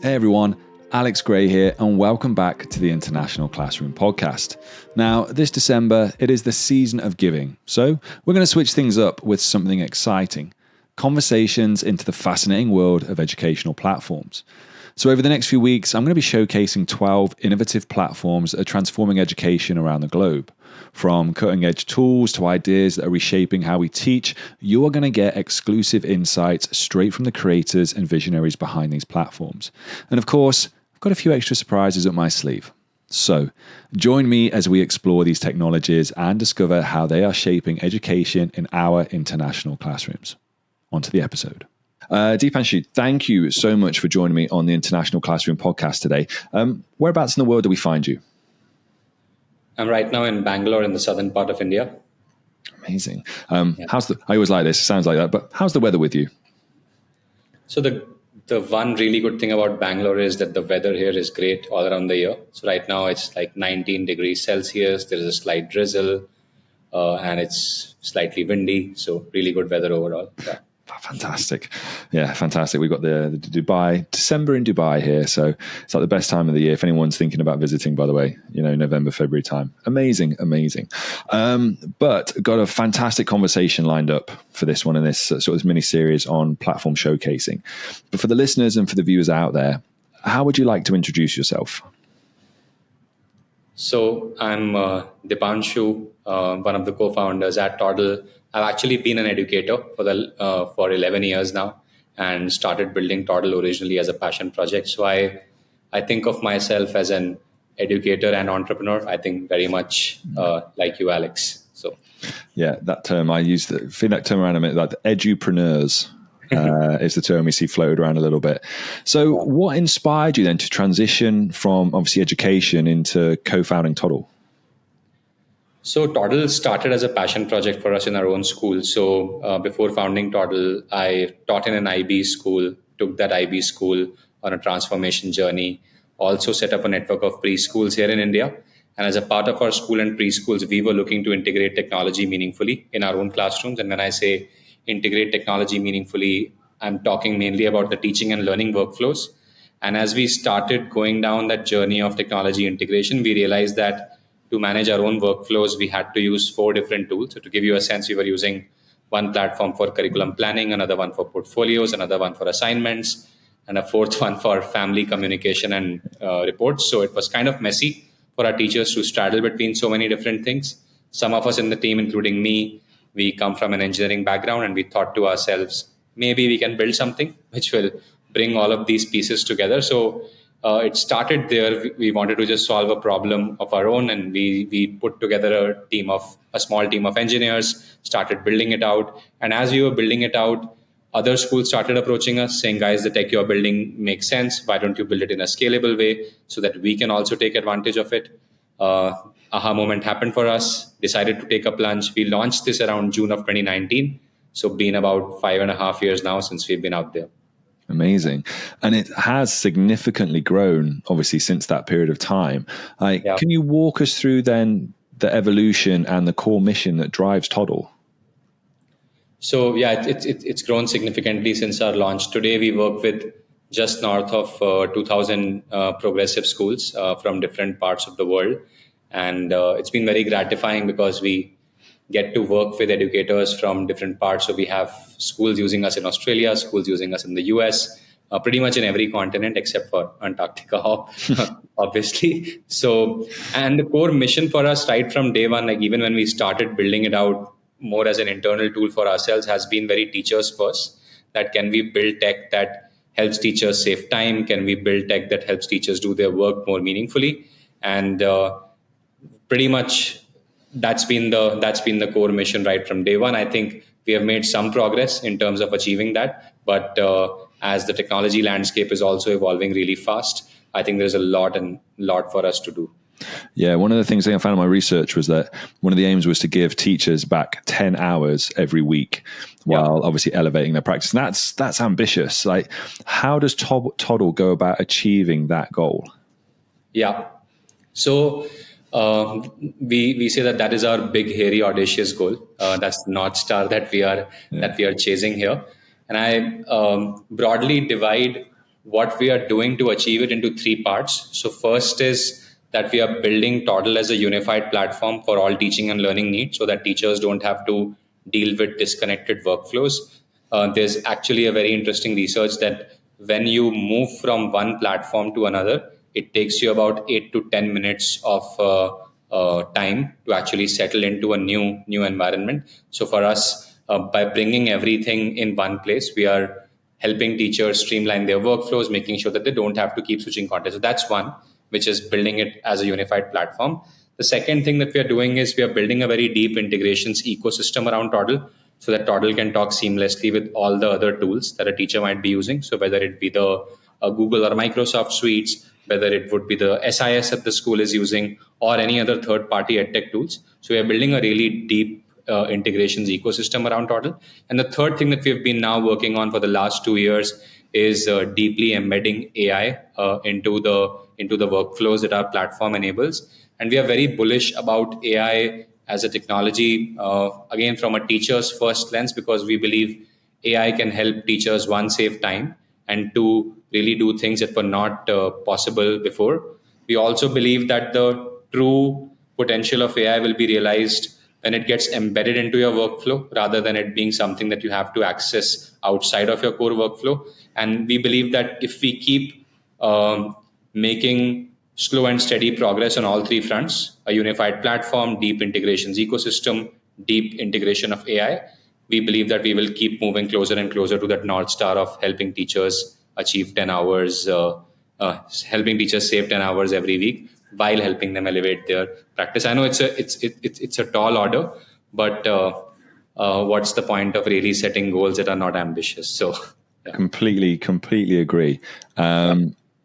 Hey everyone, Alex Gray here, and welcome back to the International Classroom Podcast. Now, this December, it is the season of giving, so we're going to switch things up with something exciting. Conversations into the fascinating world of educational platforms. So over the next few weeks, I'm going to be showcasing 12 innovative platforms that are transforming education around the globe. From cutting-edge tools to ideas that are reshaping how we teach, you are going to get exclusive insights straight from the creators and visionaries behind these platforms. And of course, I've got a few extra surprises up my sleeve. So, join me as we explore these technologies and discover how they are shaping education in our international classrooms. On to the episode. Deepanshu, thank you so much for joining me on the International Classroom Podcast today. Whereabouts in the world do we find you? I'm right now in Bangalore in the southern part of India. Amazing. I always like this, it sounds like that, but how's the weather with you? So the one really good thing about Bangalore is that the weather here is great all around the year. So right now it's like 19 degrees Celsius. There is a slight drizzle and it's slightly windy. So really good weather overall. Yeah. Fantastic. Yeah, fantastic. We've got the December in Dubai here. So it's like the best time of the year. If anyone's thinking about visiting, by the way, November, February time. Amazing. But got a fantastic conversation lined up for this one in this sort of mini series on platform showcasing. But for the listeners and for the viewers out there, how would you like to introduce yourself? So I'm Deepanshu, one of the co-founders at Toddle. I've actually been an educator for 11 years now and started building Toddle originally as a passion project. So I think of myself as an educator and entrepreneur. I think very much like you, Alex. So yeah, that term I use, that term around a minute, like edupreneurs. Is the term we see floated around a little bit. So what inspired you then to transition from obviously education into co-founding Toddle? So Toddle started as a passion project for us in our own school. So before founding Toddle, I taught in an IB school, took that IB school on a transformation journey, also set up a network of preschools here in India. And as a part of our school and preschools, we were looking to integrate technology meaningfully in our own classrooms. And when I say integrate technology meaningfully, I'm talking mainly about the teaching and learning workflows. And as we started going down that journey of technology integration, we realized that to manage our own workflows, we had to use 4 different tools. So to give you a sense, we were using one platform for curriculum planning, another one for portfolios, another one for assignments, and a 4th one for family communication and reports. So it was kind of messy for our teachers to straddle between so many different things. Some of us in the team, including me, we come from an engineering background, and we thought to ourselves, maybe we can build something which will bring all of these pieces together. So it started there. We wanted to just solve a problem of our own, and we put together a small team of engineers, started building it out. And as we were building it out, other schools started approaching us saying, guys, the tech you're building makes sense. Why don't you build it in a scalable way so that we can also take advantage of it? Aha moment happened for us, decided to take a plunge. We launched this around June of 2019. So been about 5.5 years now since we've been out there. Amazing. And it has significantly grown, obviously, since that period of time. Can you walk us through then the evolution and the core mission that drives Toddle? So yeah, it's grown significantly since our launch. Today, we work with just north of 2,000 progressive schools from different parts of the world. And it's been very gratifying because we get to work with educators from different parts. So we have schools using us in Australia, schools using us in the US, pretty much in every continent except for Antarctica, obviously. So, and the core mission for us right from day one, like even when we started building it out more as an internal tool for ourselves, has been very teachers first. That can we build tech that helps teachers save time? Can we build tech that helps teachers do their work more meaningfully? And pretty much that's been the core mission right from day one. I think we have made some progress in terms of achieving that, but as the technology landscape is also evolving really fast, I think there's a lot for us to do. Yeah, one of the things I found in my research was that one of the aims was to give teachers back 10 hours every week while obviously elevating their practice. And that's ambitious. Like, how does Toddle go about achieving that goal? Yeah. So we say that is our big, hairy, audacious goal. That's the North Star that we are chasing here. And I broadly divide what we are doing to achieve it into three parts. So first is that we are building Toddle as a unified platform for all teaching and learning needs so that teachers don't have to deal with disconnected workflows. There's actually a very interesting research that when you move from one platform to another, it takes you about 8 to 10 minutes of time to actually settle into a new environment. So for us, by bringing everything in one place, we are helping teachers streamline their workflows, making sure that they don't have to keep switching content. So that's one, which is building it as a unified platform. The second thing that we are doing is we are building a very deep integrations ecosystem around Toddle so that Toddle can talk seamlessly with all the other tools that a teacher might be using. So whether it be the Google or Microsoft suites, whether it would be the SIS that the school is using, or any other third-party edtech tools. So we are building a really deep integrations ecosystem around Toddle. And the third thing that we've been now working on for the last 2 years is deeply embedding AI into the workflows that our platform enables. And we are very bullish about AI as a technology, again, from a teacher's first lens, because we believe AI can help teachers, one, save time, and two, really do things that were not possible before. We also believe that the true potential of AI will be realized when it gets embedded into your workflow rather than it being something that you have to access outside of your core workflow. And we believe that if we keep making slow and steady progress on all three fronts, a unified platform, deep integrations ecosystem, deep integration of AI, we believe that we will keep moving closer and closer to that North Star of helping teachers achieve 10 hours, helping teachers save 10 hours every week while helping them elevate their practice. I know it's a tall order, but what's the point of really setting goals that are not ambitious? So, yeah. Completely agree.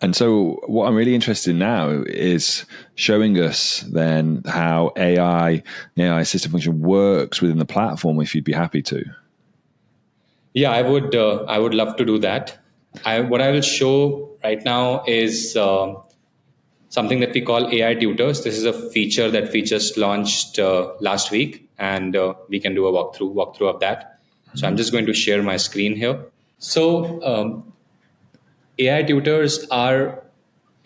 And so what I'm really interested in now is showing us then how AI assistive function works within the platform, if you'd be happy to. Yeah, I would love to do that. What I will show right now is something that we call AI tutors. This is a feature that we just launched last week, and we can do a walkthrough of that. So I'm just going to share my screen here. So AI tutors are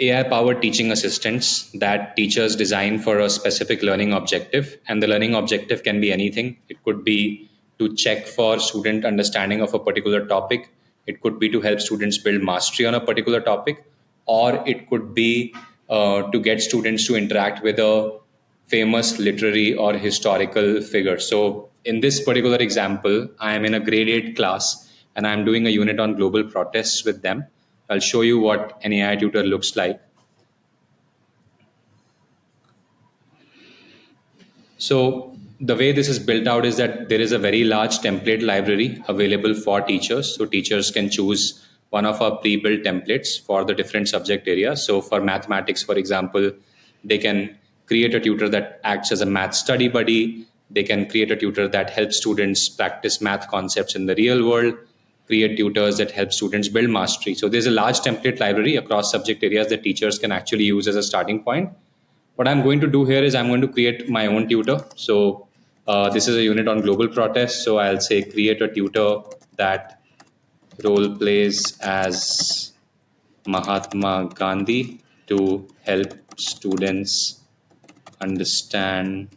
AI-powered teaching assistants that teachers design for a specific learning objective. And the learning objective can be anything. It could be to check for student understanding of a particular topic. It could be to help students build mastery on a particular topic. Or it could be to get students to interact with a famous literary or historical figure. So in this particular example, I am in a grade 8 class and I'm doing a unit on global protests with them. I'll show you what an AI tutor looks like. So the way this is built out is that there is a very large template library available for teachers. So teachers can choose one of our pre-built templates for the different subject areas. So for mathematics, for example, they can create a tutor that acts as a math study buddy. They can create a tutor that helps students practice math concepts in the real world, create tutors that help students build mastery. So there's a large template library across subject areas that teachers can actually use as a starting point. What I'm going to do here is I'm going to create my own tutor. So this is a unit on global protests. So I'll say create a tutor that role plays as Mahatma Gandhi to help students understand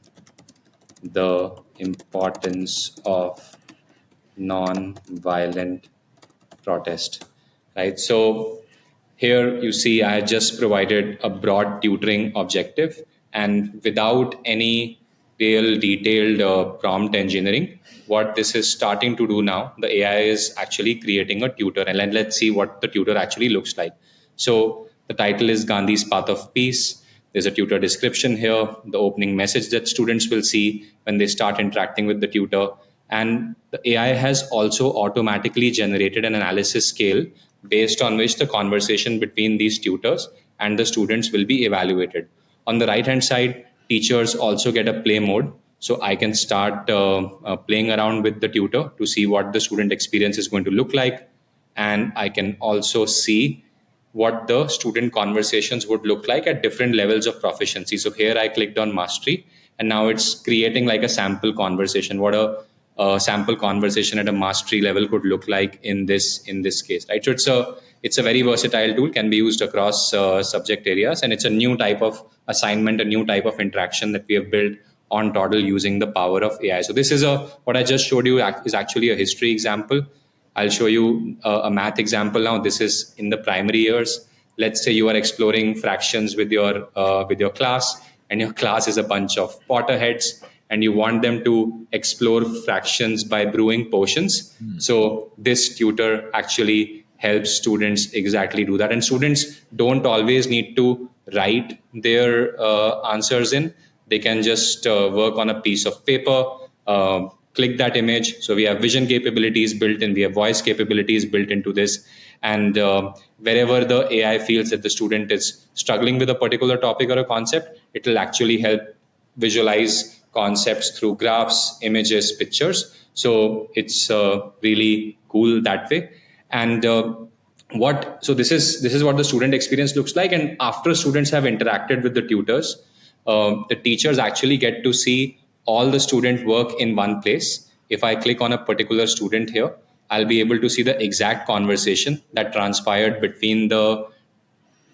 the importance of non-violent protest, right? So here you see I just provided a broad tutoring objective, and without any real detailed prompt engineering, what this is starting to do now, the AI is actually creating a tutor, and let's see what the tutor actually looks like. So the title is Gandhi's Path of Peace. There's a tutor description here, the opening message that students will see when they start interacting with the tutor. And the AI has also automatically generated an analysis scale based on which the conversation between these tutors and the students will be evaluated. On the right hand side, teachers also get a play mode. So I can start playing around with the tutor to see what the student experience is going to look like. And I can also see what the student conversations would look like at different levels of proficiency. So here I clicked on mastery, and now it's creating like a sample conversation, what a sample conversation at a mastery level could look like in this case, right? So it's a very versatile tool, can be used across subject areas, and it's a new type of assignment, a new type of interaction that we have built on Toddle using the power of AI. So this is what I just showed you is actually a history example. I'll show you a math example now. This is in the primary years. Let's say you are exploring fractions with your class, and your class is a bunch of Potterheads, and you want them to explore fractions by brewing potions. So this tutor actually helps students exactly do that. And students don't always need to write their answers in. They can just work on a piece of paper, click that image. So we have vision capabilities built in, we have voice capabilities built into this. And wherever the AI feels that the student is struggling with a particular topic or a concept, it will actually help visualize concepts through graphs, images, pictures. So it's really cool that way. And so this is what the student experience looks like. And after students have interacted with the tutors, the teachers actually get to see all the student work in one place. If I click on a particular student here, I'll be able to see the exact conversation that transpired between the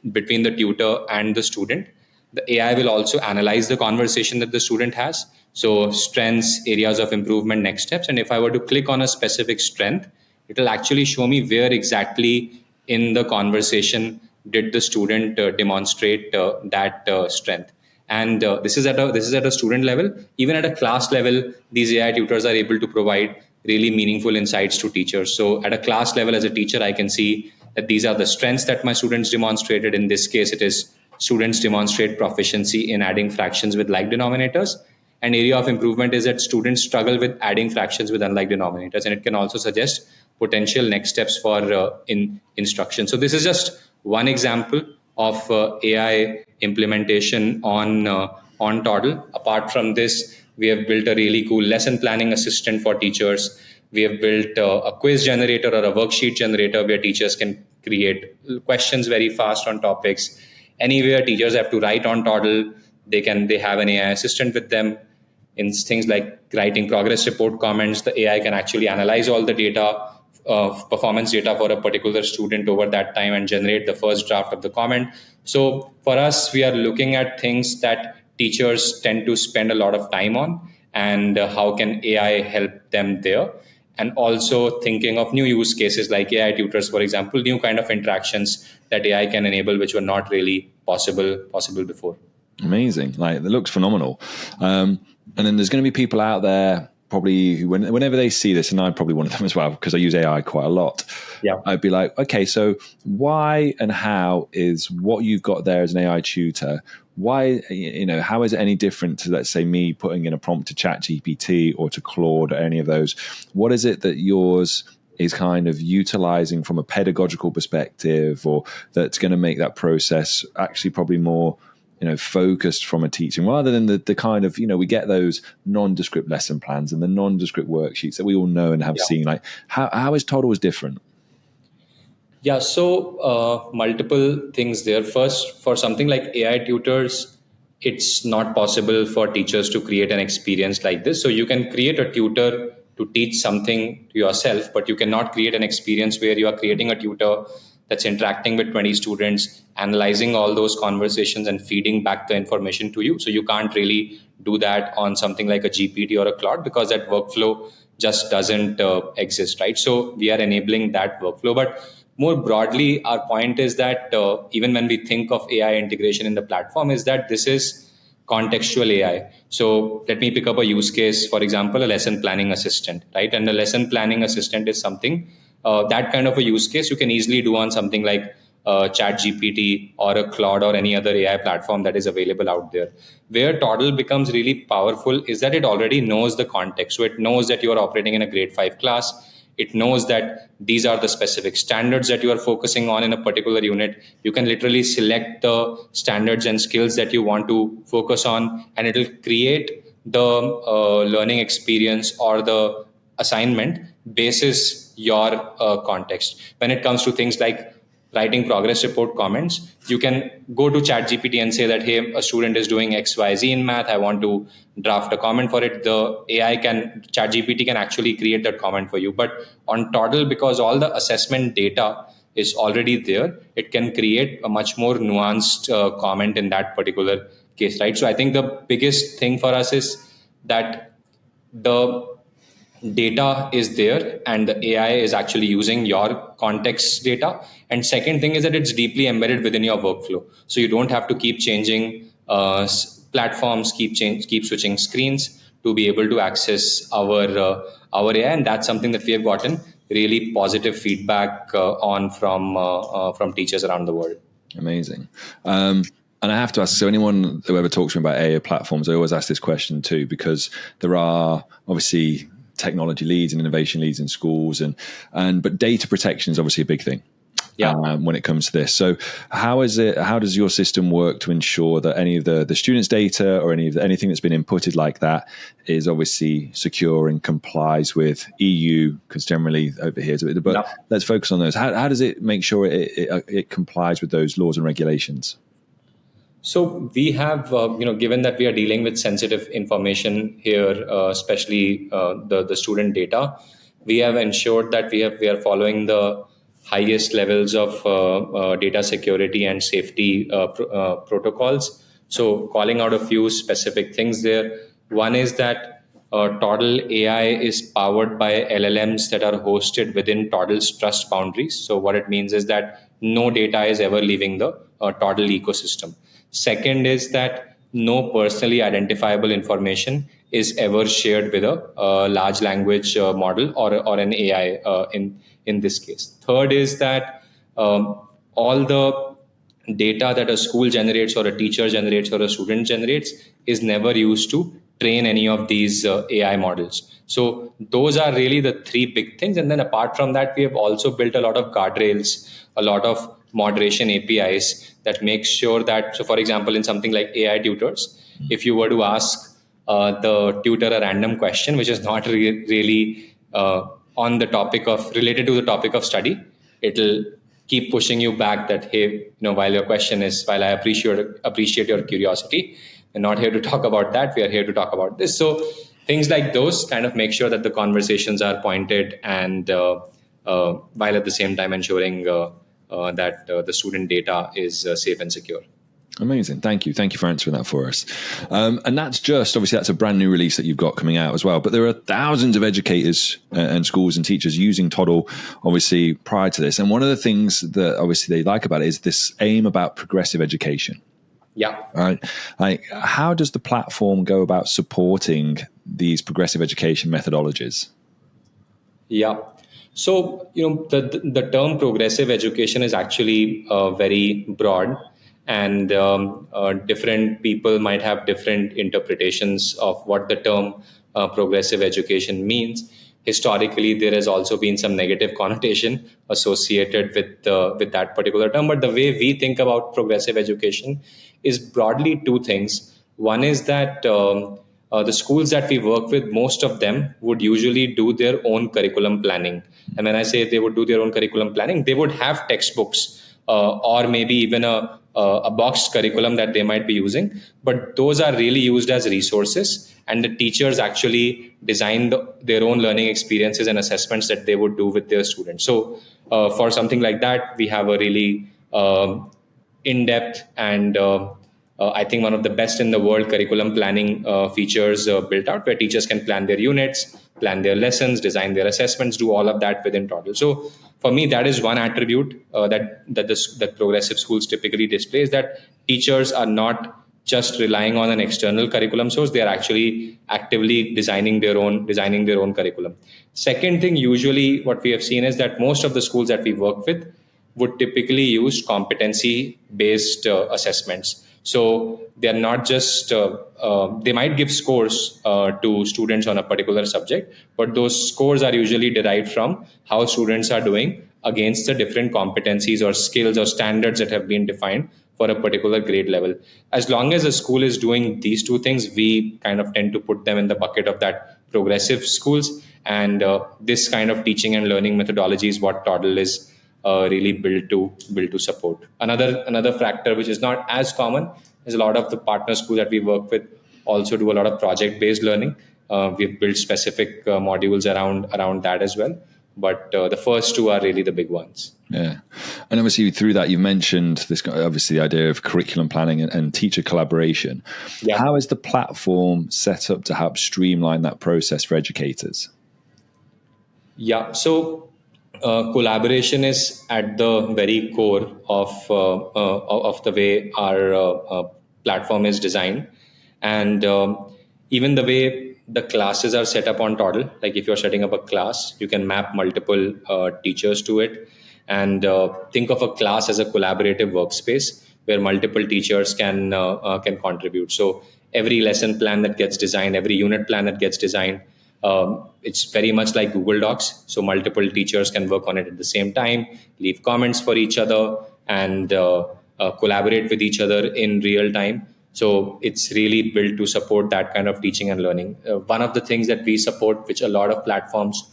tutor and the student. The AI will also analyze the conversation that the student has. So strengths, areas of improvement, next steps. And if I were to click on a specific strength, it will actually show me where exactly in the conversation did the student demonstrate that strength. And this is at a student level. Even at a class level, these AI tutors are able to provide really meaningful insights to teachers. So at a class level, as a teacher, I can see that these are the strengths that my students demonstrated. In this case, it is students demonstrate proficiency in adding fractions with like denominators. An area of improvement is that students struggle with adding fractions with unlike denominators, and it can also suggest potential next steps for instruction. So this is just one example of AI implementation on Toddle. Apart from this, we have built a really cool lesson planning assistant for teachers. We have built a quiz generator or a worksheet generator where teachers can create questions very fast on topics. Anywhere teachers have to write on Toddle, they have an AI assistant with them. In things like writing progress report comments, the AI can actually analyze all the data, performance data for a particular student over that time and generate the first draft of the comment. So for us, we are looking at things that teachers tend to spend a lot of time on, and how can AI help them there. And also thinking of new use cases like AI tutors, for example, new kind of interactions that AI can enable, which were not really possible before. Amazing. Like, it looks phenomenal. And then there's going to be people out there probably who, whenever they see this, and I'm probably one of them as well, because I use AI quite a lot. Yeah. I'd be like, okay, so why and how is what you've got there as an AI tutor, why, how is it any different to, let's say, me putting in a prompt to ChatGPT or to Claude or any of those? What is it that yours is kind of utilizing from a pedagogical perspective, or that's going to make that process actually probably more focused from a teaching, rather than the kind of, we get those nondescript lesson plans and the nondescript worksheets that we all know and have seen. Like, how is Toddle different? Yeah, so multiple things there. First, for something like AI tutors, it's not possible for teachers to create an experience like this. So you can create a tutor to teach something to yourself, but you cannot create an experience where you are creating a tutor that's interacting with 20 students, analyzing all those conversations and feeding back the information to you. So you can't really do that on something like a GPT or a Claude, because that workflow just doesn't exist, right? So we are enabling that workflow. But more broadly, our point is that even when we think of AI integration in the platform, is that this is contextual AI. So let me pick up a use case, for example, a lesson planning assistant, right? And the lesson planning assistant is something, that kind of a use case you can easily do on something like ChatGPT or a Claude or any other AI platform that is available out there. Where Toddle becomes really powerful is that it already knows the context. So it knows that you are operating in a grade 5 class. It knows that these are the specific standards that you are focusing on in a particular unit. You can literally select the standards and skills that you want to focus on, and it will create the learning experience or the assignment basis your context. When it comes to things like writing progress report comments, you can go to ChatGPT and say that, hey, a student is doing XYZ in math, I want to draft a comment for it. The ChatGPT can actually create that comment for you. But on Toddle, because all the assessment data is already there, it can create a much more nuanced comment in that particular case, right? So I think the biggest thing for us is that the data is there and the AI is actually using your context data. And second thing is that it's deeply embedded within your workflow. So you don't have to keep changing platforms, keep switching screens to be able to access our AI. And that's something that we have gotten really positive feedback on from teachers around the world. Amazing. And I have to ask, so anyone who ever talks to me about AI platforms, I always ask this question too, because there are obviously technology leads and innovation leads in schools, but data protection is obviously a big thing. Yeah. When it comes to this. So how does your system work to ensure that any of the students' data or anything that's been inputted like that is obviously secure and complies with EU, because generally over here, but let's focus on those. How does it make sure it complies with those laws and regulations? So we have, given that we are dealing with sensitive information here, especially the student data, we have ensured that we are following the highest levels of data security and safety protocols. So calling out a few specific things there. One is that Toddle AI is powered by LLMs that are hosted within Toddle's trust boundaries. So what it means is that no data is ever leaving the Toddle ecosystem. Second is that no personally identifiable information is ever shared with a large language model or an AI in this case. Third is that all the data that a school generates or a teacher generates or a student generates is never used to train any of these AI models. So those are really the three big things. And then apart from that, we have also built a lot of guardrails, a lot of moderation APIs that make sure that, so for example, in something like AI tutors, if you were to ask the tutor a random question, which is not really on the topic of related to the topic of study, it'll keep pushing you back that, hey, while I appreciate your curiosity, we're not here to talk about that. We are here to talk about this. So things like those kind of make sure that the conversations are pointed and while at the same time ensuring that the student data is safe and secure. Amazing. Thank you for answering that for us. And that's a brand new release that you've got coming out as well. But there are thousands of educators and schools and teachers using Toddle, obviously, prior to this. And one of the things that obviously they like about it is this aim about progressive education. Yeah. Right. Like, how does the platform go about supporting these progressive education methodologies? Yeah. So, the term progressive education is actually very broad. And different people might have different interpretations of what the term progressive education means. Historically, there has also been some negative connotation associated with that particular term. But the way we think about progressive education is broadly two things. One is that the schools that we work with, most of them would usually do their own curriculum planning. And when I say they would do their own curriculum planning, they would have textbooks or maybe even a boxed curriculum that they might be using, but those are really used as resources, and the teachers actually design their own learning experiences and assessments that they would do with their students. So for something like that, we have a really in-depth and I think one of the best in the world curriculum planning features built out, where teachers can plan their units, plan their lessons, design their assessments, do all of that within Toddle. So for me, that is one attribute that progressive schools typically display, is that teachers are not just relying on an external curriculum source; they are actually actively designing their own curriculum. Second thing, usually what we have seen is that most of the schools that we work with would typically use competency-based assessments. So they're not just, they might give scores to students on a particular subject, but those scores are usually derived from how students are doing against the different competencies or skills or standards that have been defined for a particular grade level. As long as a school is doing these two things, we kind of tend to put them in the bucket of that progressive schools. And this kind of teaching and learning methodology is what Toddle is really built to support. Another factor which is not as common is a lot of the partner schools that we work with also do a lot of project-based learning. We've built specific modules around that as well. But the first two are really the big ones. Yeah. And obviously through that, you've mentioned this, obviously the idea of curriculum planning and teacher collaboration. Yeah. How is the platform set up to help streamline that process for educators? Yeah. So collaboration is at the very core of the way our platform is designed, and even the way the classes are set up on Toddle. Like if you're setting up a class, you can map multiple teachers to it, and think of a class as a collaborative workspace where multiple teachers can contribute. So every lesson plan that gets designed, every unit plan that gets designed, it's very much like Google Docs. So multiple teachers can work on it at the same time, leave comments for each other, and collaborate with each other in real time. So it's really built to support that kind of teaching and learning. One of the things that we support, which a lot of platforms,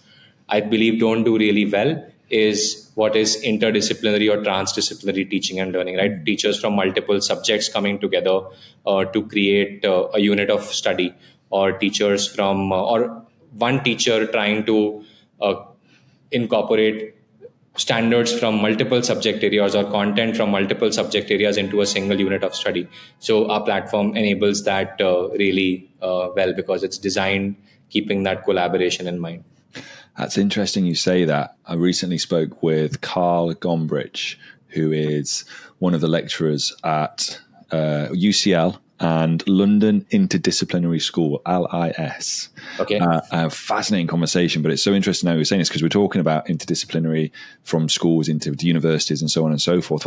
I believe, don't do really well, is what is interdisciplinary or transdisciplinary teaching and learning, right? Teachers from multiple subjects coming together to create a unit of study, or teachers from, or one teacher trying to incorporate standards from multiple subject areas or content from multiple subject areas into a single unit of study. So our platform enables that really well, because it's designed keeping that collaboration in mind. That's interesting you say that. I recently spoke with Carl Gombrich, who is one of the lecturers at UCL and London Interdisciplinary School, LIS. Okay. A fascinating conversation, but it's so interesting how you're saying this, because we're talking about interdisciplinary from schools into universities and so on and so forth.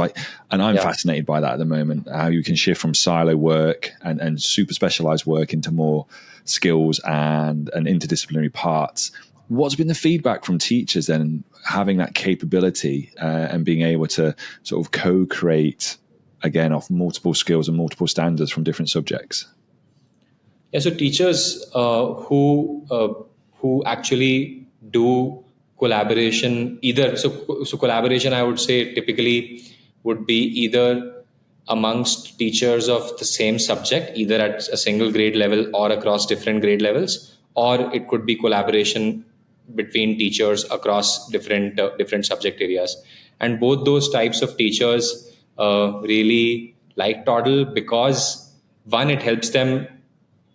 And I'm fascinated by that at the moment, how you can shift from silo work and super specialized work into more skills and interdisciplinary parts. What's been the feedback from teachers then, having that capability and being able to sort of co-create, again, off multiple skills and multiple standards from different subjects? Yeah, so teachers who actually do collaboration, either so collaboration, I would say, typically would be either amongst teachers of the same subject, either at a single grade level or across different grade levels, or it could be collaboration between teachers across different subject areas. And both those types of teachers really like Toddle, because one, it helps them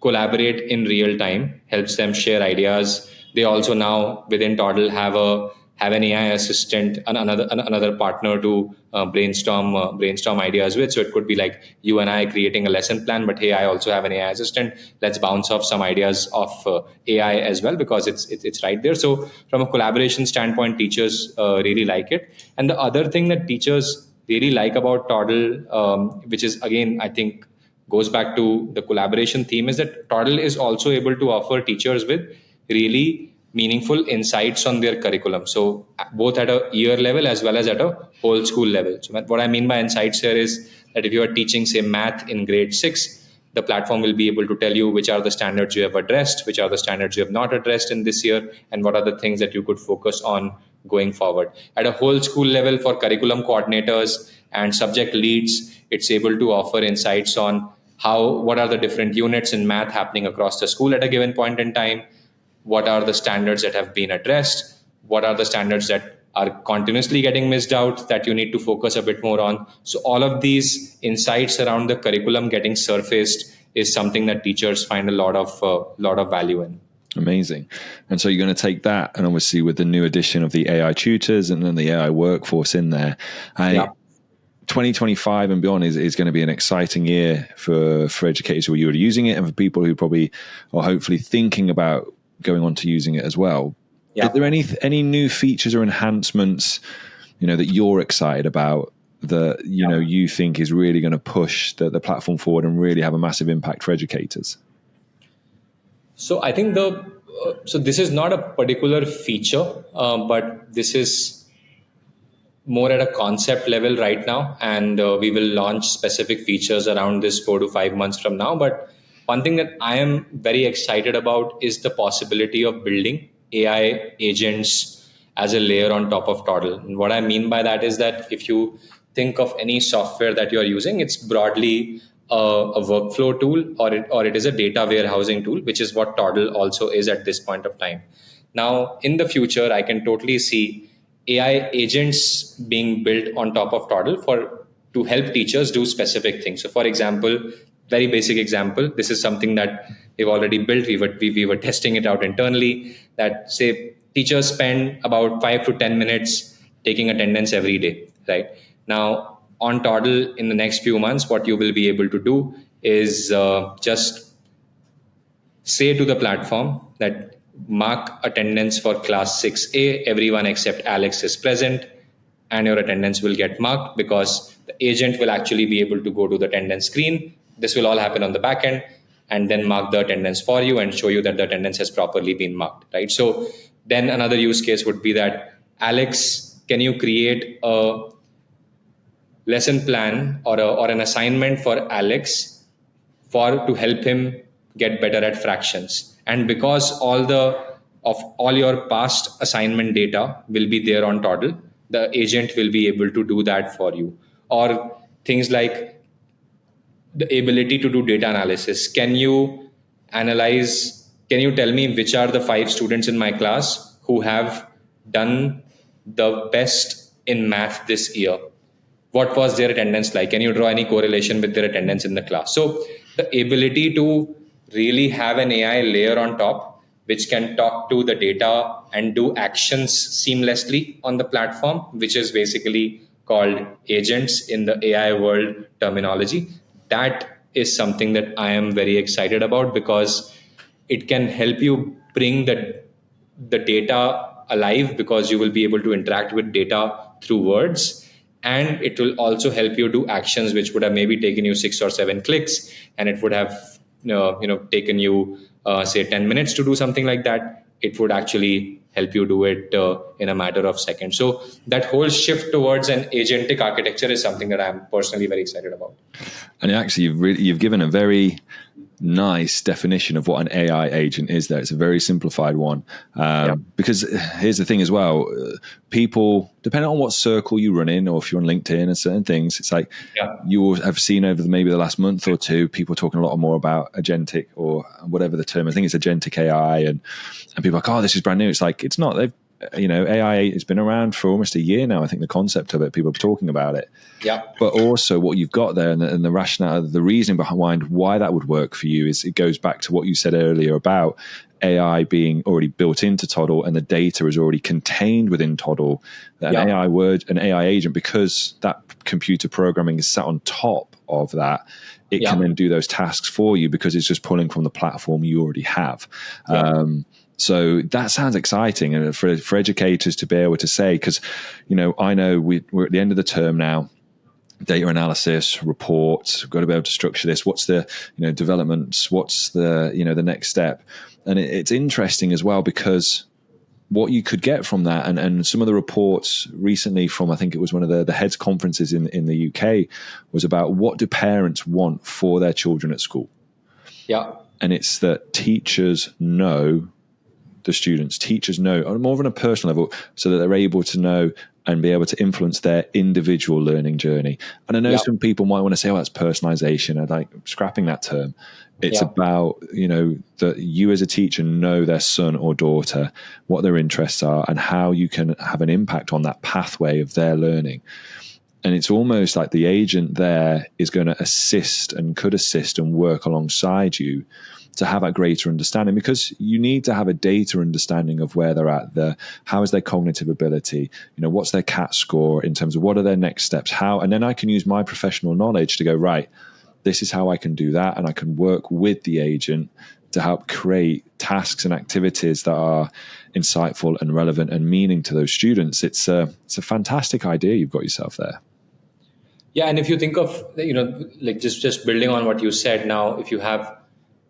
collaborate in real time, helps them share ideas. They also now within Toddle have an AI assistant, another partner to brainstorm ideas with. So it could be like you and I creating a lesson plan, but hey, I also have an AI assistant. Let's bounce off some ideas of AI as well, because it's right there. So from a collaboration standpoint, teachers really like it. And the other thing that teachers really like about Toddle, which is again, I think, goes back to the collaboration theme, is that Toddle is also able to offer teachers with really meaningful insights on their curriculum. So both at a year level as well as at a whole school level. So what I mean by insights here is that if you are teaching, say, math in grade 6, the platform will be able to tell you which are the standards you have addressed, which are the standards you have not addressed in this year, and what are the things that you could focus on going forward. At a whole school level, for curriculum coordinators and subject leads, it's able to offer insights on what are the different units in math happening across the school at a given point in time, what are the standards that have been addressed, what are the standards that are continuously getting missed out that you need to focus a bit more on. So all of these insights around the curriculum getting surfaced is something that teachers find a lot of value in. Amazing. And so you're going to take that, and obviously with the new addition of the AI tutors and then the AI workforce in there, 2025 and beyond is going to be an exciting year for educators who are already using it, and for people who probably are hopefully thinking about going on to using it as well. Yeah. Is there any new features or enhancements, that you're excited about, that you think is really going to push the platform forward and really have a massive impact for educators? So I think this is not a particular feature, but this is more at a concept level right now, and we will launch specific features around this 4 to 5 months from now. But one thing that I am very excited about is the possibility of building AI agents as a layer on top of Toddle. And what I mean by that is that if you think of any software that you're using, it's broadly a workflow tool, or it is a data warehousing tool, which is what Toddle also is at this point of time. Now, in the future, I can totally see AI agents being built on top of Toddle to help teachers do specific things. So, for example, very basic example, this is something that we've already built. We were testing it out internally. That say teachers spend about 5 to 10 minutes taking attendance every day, right? Now, on Toddle, in the next few months, what you will be able to do is just say to the platform that mark attendance for class 6A, everyone except Alex is present, and your attendance will get marked because the agent will actually be able to go to the attendance screen. This will all happen on the back end and then mark the attendance for you and show you that the attendance has properly been marked, right? So then another use case would be that, Alex, can you create a lesson plan or an assignment for Alex to help him get better at fractions? And because all your past assignment data will be there on Toddle, the agent will be able to do that for you. Or things like the ability to do data analysis. Can you tell me which are the 5 students in my class who have done the best in math this year? What was their attendance like? Can you draw any correlation with their attendance in the class? So the ability to really have an AI layer on top, which can talk to the data and do actions seamlessly on the platform, which is basically called agents in the AI world terminology. That is something that I am very excited about because it can help you bring the data alive, because you will be able to interact with data through words, and it will also help you do actions which would have maybe taken you 6 or 7 clicks, and it would have taken you say 10 minutes to do something like that. It would actually help you do it in a matter of seconds. So that whole shift towards an agentic architecture is something that I'm personally very excited about. And actually, you've given a very nice definition of what an AI agent is there. It's a very simplified one. Because here's the thing as well, people, depending on what circle you run in, or if you're on LinkedIn and certain things, it's like you will have seen over maybe the last month or two, people talking a lot more about agentic or whatever the term, I think it's agentic AI, and people are like, oh, this is brand new. It's like, it's not. AI has been around for almost a year now. I think the concept of it, people are talking about it. Yeah. But also what you've got there and the rationale, the reasoning behind why that would work for you is it goes back to what you said earlier about AI being already built into Toddle, and the data is already contained within Toddle. An AI agent, because that computer programming is sat on top of that, it can then do those tasks for you because it's just pulling from the platform you already have. So that sounds exciting, and for educators to be able to say, because I know we're at the end of the term now. Data analysis, reports, we've got to be able to structure this. What's the developments? What's the the next step? And it's interesting as well because what you could get from that, and some of the reports recently from, I think it was one of the heads conferences in the UK, was about what do parents want for their children at school. Yeah, and it's that teachers know the students. Teachers know on more of a personal level, so that they're able to know and be able to influence their individual learning journey. And I know some people might want to say, oh, that's personalization. I'd like scrapping that term. It's about, that you as a teacher know their son or daughter, what their interests are, and how you can have an impact on that pathway of their learning. And it's almost like the agent there is going to assist and could assist and work alongside you to have a greater understanding, because you need to have a data understanding of where they're at, how is their cognitive ability, what's their CAT score in terms of what are their next steps, and then I can use my professional knowledge to go, right, this is how I can do that, and I can work with the agent to help create tasks and activities that are insightful and relevant and meaning to those students. It's a fantastic idea you've got yourself there. Yeah, and if you think of, like just building on what you said now, if you have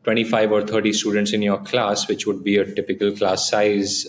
25 or 30 students in your class, which would be a typical class size,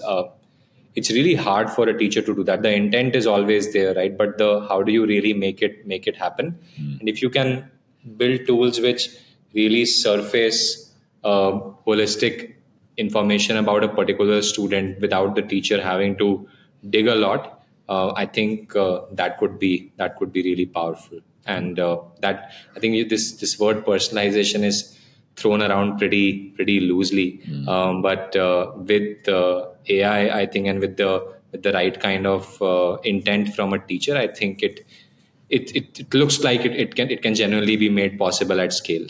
it's really hard for a teacher to do that. The intent is always there, right? But how do you really make it happen? And if you can build tools which really surface holistic information about a particular student without the teacher having to dig a lot, I think that could be really powerful. And that, I think this word personalization is thrown around pretty loosely. But with AI, I think, and with the right kind of intent from a teacher, I think it looks like it can genuinely be made possible at scale.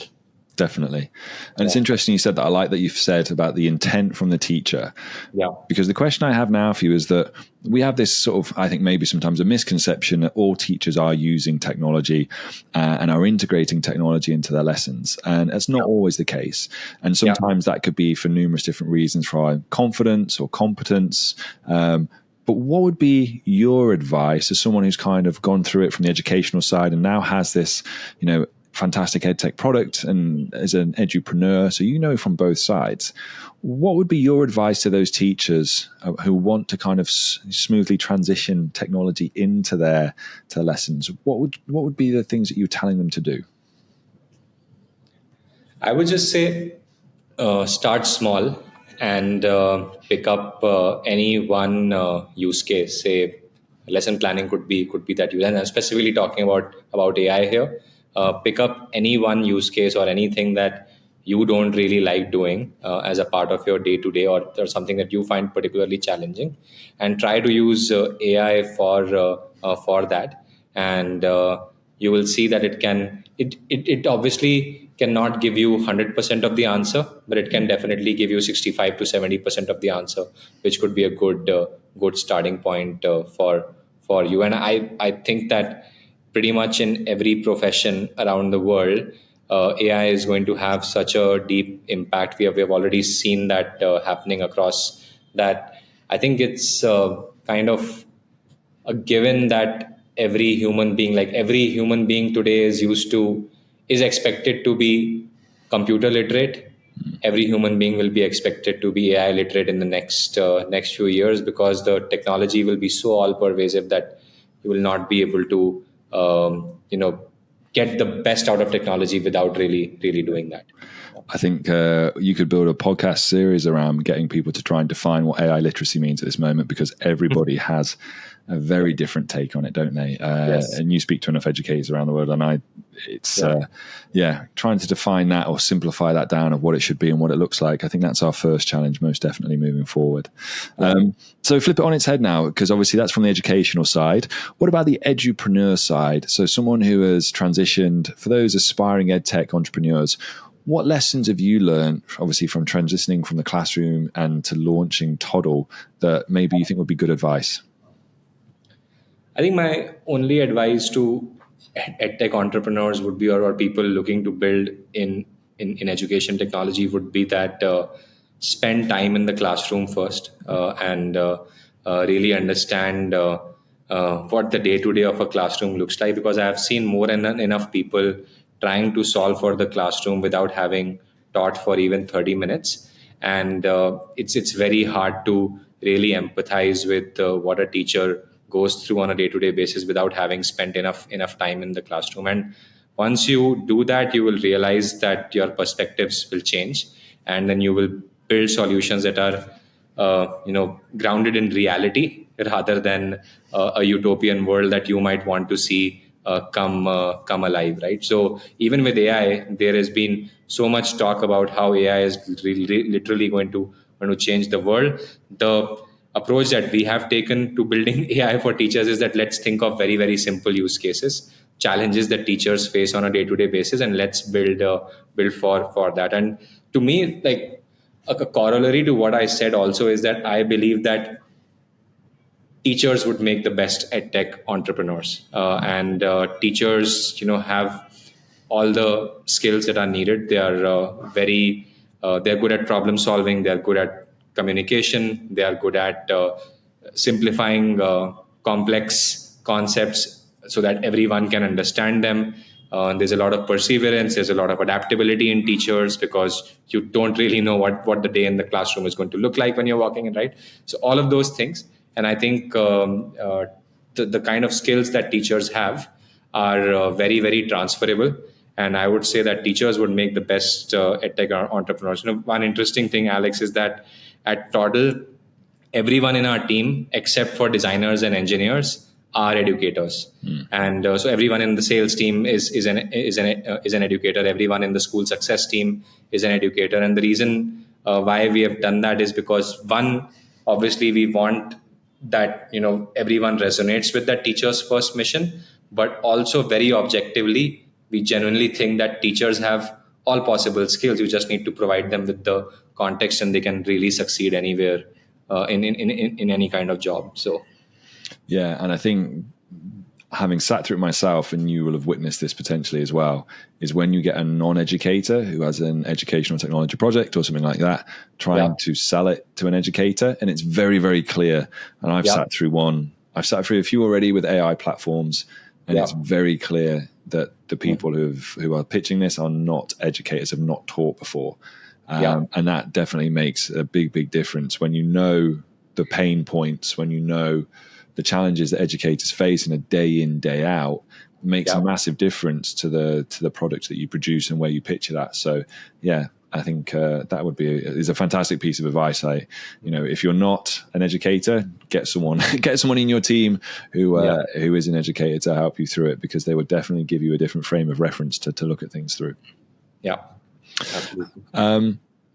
Definitely. And it's interesting you said that. I like that you've said about the intent from the teacher. Yeah. Because the question I have now for you is that we have this sort of, I think maybe sometimes a misconception that all teachers are using technology and are integrating technology into their lessons. And that's not always the case. And sometimes that could be for numerous different reasons, for confidence or competence. But what would be your advice as someone who's kind of gone through it from the educational side and now has this, fantastic edtech product and as an edupreneur, so from both sides, what would be your advice to those teachers who want to kind of smoothly transition technology into their lessons? What would be the things that you're telling them to do? I would just say start small and pick up any one use case. Say lesson planning could be that use, and I'm specifically talking about AI here. Pick up any one use case or anything that you don't really like doing as a part of your day to day, or something that you find particularly challenging, and try to use AI for that. And you will see that it obviously cannot give you 100% of the answer, but it can definitely give you 65 to 70% of the answer, which could be a good starting point for you. And I think that pretty much in every profession around the world, AI is going to have such a deep impact. We have already seen that happening across that. I think it's kind of a given that every human being today is expected to be computer literate. Every human being will be expected to be AI literate in the next few years, because the technology will be so all pervasive that you will not be able to get the best out of technology without really doing that. I think you could build a podcast series around getting people to try and define what AI literacy means at this moment, because everybody has a very different take on it, don't they? Yes. And you speak to enough educators around the world, and trying to define that or simplify that down of what it should be and what it looks like. I think that's our first challenge, most definitely moving forward. So flip it on its head now, because obviously that's from the educational side. What about the edupreneur side? So someone who has transitioned, for those aspiring edtech entrepreneurs, what lessons have you learned, obviously, from transitioning from the classroom and to launching Toddle, that maybe you think would be good advice? I think my only advice to edtech entrepreneurs would be, or people looking to build in education technology, would be that spend time in the classroom first, and really understand what the day-to-day of a classroom looks like, because I have seen more than enough people trying to solve for the classroom without having taught for even 30 minutes. And it's very hard to really empathize with what a teacher goes through on a day-to-day basis without having spent enough time in the classroom. And once you do that, you will realize that your perspectives will change, and then you will build solutions that are grounded in reality, rather than a utopian world that you might want to see come alive, right? So even with AI, there has been so much talk about how AI is literally going to change the world. The approach that we have taken to building AI for teachers is that let's think of very, very simple use cases, challenges that teachers face on a day-to-day basis, and let's build for that. And to me, like a corollary to what I said also is that I believe that teachers would make the best edtech entrepreneurs, and teachers, have all the skills that are needed. They are they're good at problem solving. They're good at communication. They are good at simplifying complex concepts so that everyone can understand them. There's a lot of perseverance. There's a lot of adaptability in teachers, because you don't really know what the day in the classroom is going to look like when you're walking in, right? So all of those things. And I think the kind of skills that teachers have are very, very transferable. And I would say that teachers would make the best edtech entrepreneurs. One interesting thing, Alex, is that at Toddle, everyone in our team, except for designers and engineers, are educators. And so everyone in the sales team is an educator. Everyone in the school success team is an educator. And the reason why we have done that is because, one, obviously we want that everyone resonates with that teacher's first mission, but also very objectively, we genuinely think that teachers have all possible skills. You just need to provide them with the context, and they can really succeed anywhere in any kind of job. So yeah, and I think, having sat through it myself, and you will have witnessed this potentially as well, is when you get a non-educator who has an educational technology project or something like that, trying to sell it to an educator, and it's very, very clear. And I've sat through a few already with AI platforms, and it's very clear that the people who are pitching this are not educators, have not taught before. And that definitely makes a big, big difference when you know the pain points, when you know the challenges that educators face in a day in, day out. Makes a massive difference to the product that you produce and where you pitch it at. So yeah, I think that is a fantastic piece of advice. If you're not an educator, get someone in your team who is an educator to help you through it, because they would definitely give you a different frame of reference to look at things through. Yeah, absolutely.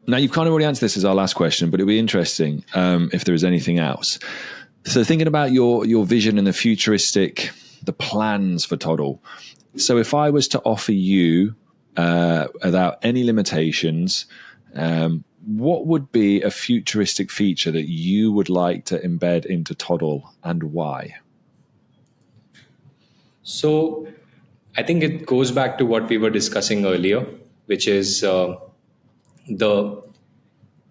Now, you've kind of already answered this as our last question, but it'd be interesting if there is anything else. So thinking about your vision and the plans for Toddle. So if I was to offer you, without any limitations, what would be a futuristic feature that you would like to embed into Toddle, and why? So I think it goes back to what we were discussing earlier, which is the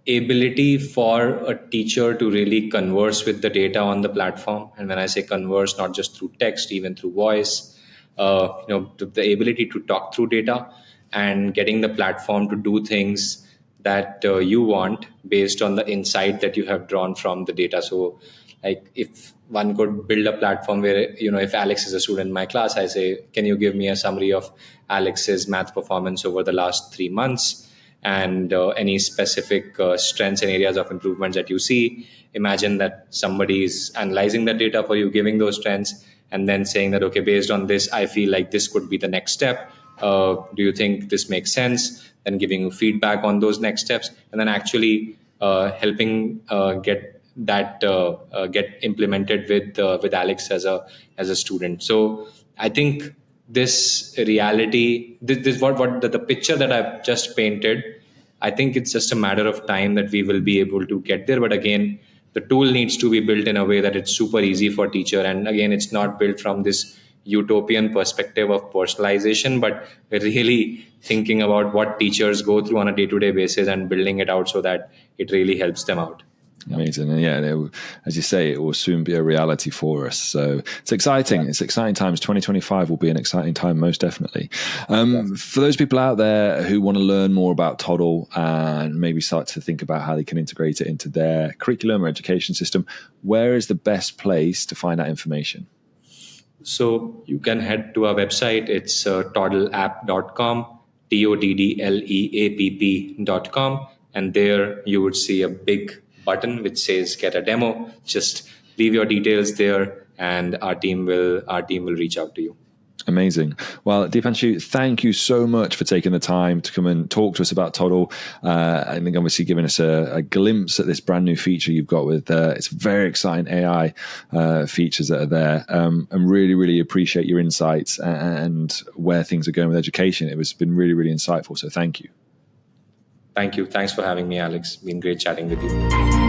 ability for a teacher to really converse with the data on the platform. And when I say converse, not just through text, even through voice, the ability to talk through data and getting the platform to do things that you want based on the insight that you have drawn from the data. So like, if one could build a platform where, if Alex is a student in my class, I say, can you give me a summary of Alex's math performance over the last 3 months? And any specific strengths and areas of improvements that you see. Imagine that somebody is analyzing that data for you, giving those trends, and then saying that, okay, based on this, I feel like this could be the next step. Do you think this makes sense? Then giving you feedback on those next steps, and then actually helping get implemented with Alex as a student. So I think this reality, this what the picture that I've just painted, I think it's just a matter of time that we will be able to get there. But again, the tool needs to be built in a way that it's super easy for teacher. And again, it's not built from this utopian perspective of personalization, but really thinking about what teachers go through on a day-to-day basis and building it out so that it really helps them out. Amazing. And as you say, it will soon be a reality for us. So it's exciting. It's exciting times. 2025 will be an exciting time, most definitely. For those people out there who want to learn more about Toddle and maybe start to think about how they can integrate it into their curriculum or education system, where is the best place to find that information? So you can head to our website. It's toddleapp.com, toddleapp.com. And there you would see a big button which says get a demo. Just leave your details there, and our team will reach out to you. Amazing. Well, Deepanshu, thank you so much for taking the time to come and talk to us about Toddle. I think obviously giving us a glimpse at this brand new feature you've got with it's very exciting AI features that are there. And really, really appreciate your insights and where things are going with education. It has been really, really insightful. So thank you. Thank you. Thanks for having me, Alex. Been great chatting with you.